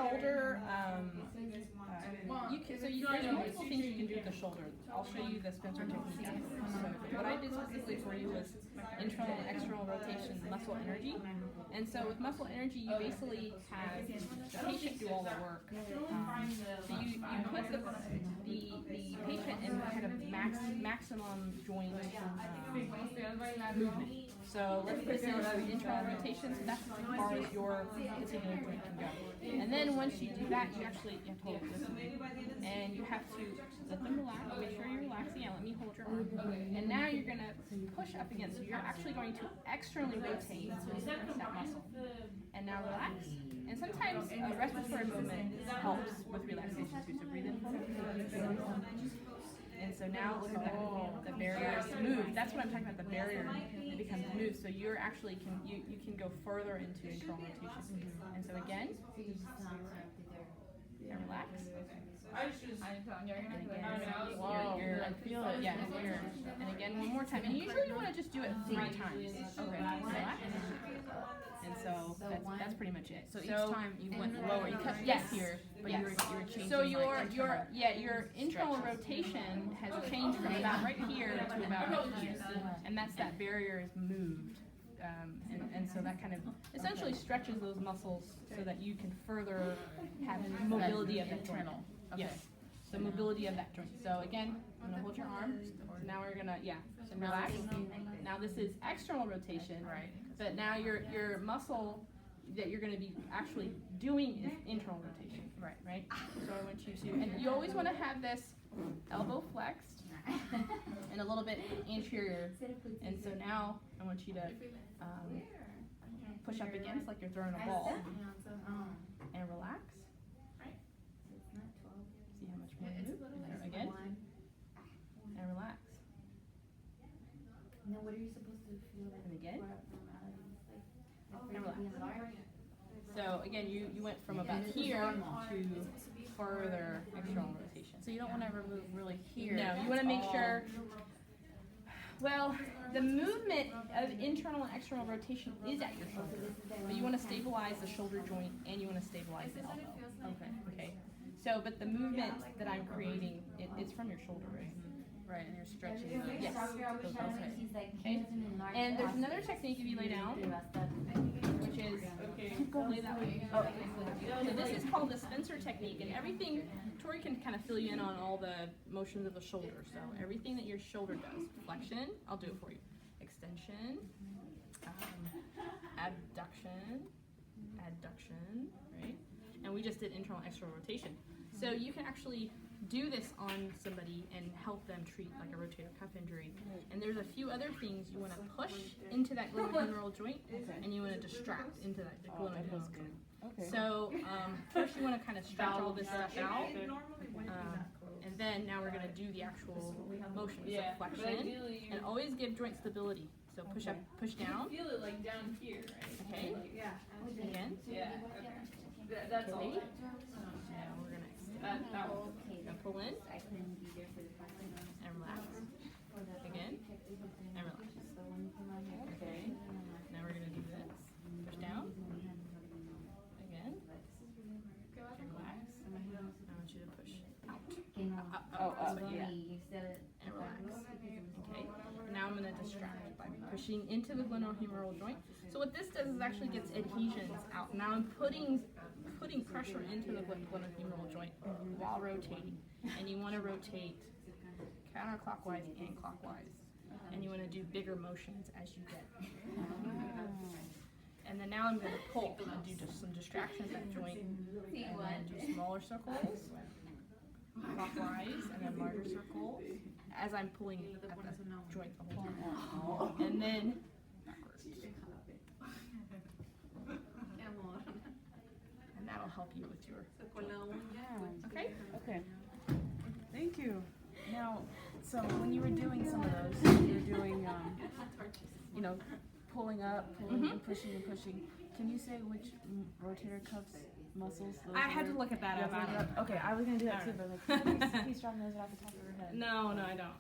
shoulder, there's multiple things you can do with the shoulder. I'll show you the Spencer technique. So what I did specifically for you was internal and external rotation, muscle energy. And so with muscle energy, you basically have the patient do all the work. So you put the patient in kind of maximum joint movement. So let's put this in internal rotation, so that's as far as your particular joint can go. And then once you do that, you have to hold this and you have to let them relax, make sure you're relaxing, and let me hold your arm. And now you're going to push up again, so you're actually going to externally rotate that muscle. And now relax. And sometimes a respiratory movement helps with relaxation too, so breathe in for me. And so now look at that, the barrier is moved. That's what I'm talking about, the barrier becomes moved. So you're actually, you can go further into internal rotation. And so again, and relax. And again, I feel it. Yeah, and again, one more time. And usually you want to just do it 3 times. Okay. Relax. And so that's pretty much it. So each time you went lower, you kept here, but you were changing. So your internal rotation has changed from about right here to about right here, and that's that barrier is moved. And so that kind of essentially stretches those muscles so that you can further have mobility of that joint. Okay. Yes. So mobility of that joint. So again, I'm gonna hold your arm. So now we're gonna so relax. Now this is external rotation, right? But now your muscle that you're gonna be actually doing is internal rotation, right? So I want you to, and you always want to have this elbow flexed and a little bit anterior. And so now I want you to push up against like you're throwing a ball and relax. See how much more you move. Again. And relax. Now what are you supposed to feel? And again. And relax. So again, you went from about here to further external rotation. So you don't want to ever move really here. No, you want to make sure. Well, the movement of internal and external rotation is at your shoulder, but you want to stabilize the shoulder joint and you want to stabilize the elbow. Okay. So, but the movement that I'm creating, it's from your shoulder, right? Right, and you're stretching those. Yes. Okay. And there's another technique if you lay down, which is lay that way. So this is called the Spencer technique, and everything. Tori can kind of fill you in on all the motions of the shoulder. So everything that your shoulder does, flexion, I'll do it for you. Extension, abduction, right? And we just did internal and external rotation. So you can actually do this on somebody and help them treat like a rotator cuff injury. And there's a few other things you want to push into that glenohumeral joint, and you want to distract into that glenohumeral joint. So first you want to kind of stretch all this stuff out, and then now we're going to do the actual motion. So flexion, and always give joint stability. So push up, push down. Feel it like down here, right? Okay. Yeah. Again. Yeah. Okay. That's all. Now we're gonna pull in and relax. Again and relax. Okay. Now we're gonna do this. Push down. Again. Relax. I want you to push out. Up. And relax. Okay. And now I'm gonna distract by pushing into the glenohumeral joint. So what this does is actually gets adhesions out. Now I'm putting pressure into the glenohumeral joint while rotating. And you want to rotate counterclockwise and clockwise. And you want to do bigger motions as you get. And then now I'm going to pull and do just some distractions at the joint. And then do smaller circles, clockwise, and then larger circles as I'm pulling at the joint the whole time. And then backwards. And that'll help you with your joint. Okay. Thank you. Now, so when you were doing some of those, you were doing, pulling up, and pushing and pushing. Can you say which rotator cuffs muscles? Those I had to look at that up. Okay, I was gonna do that too, but like, can you drop those off the top of your head? No, I don't.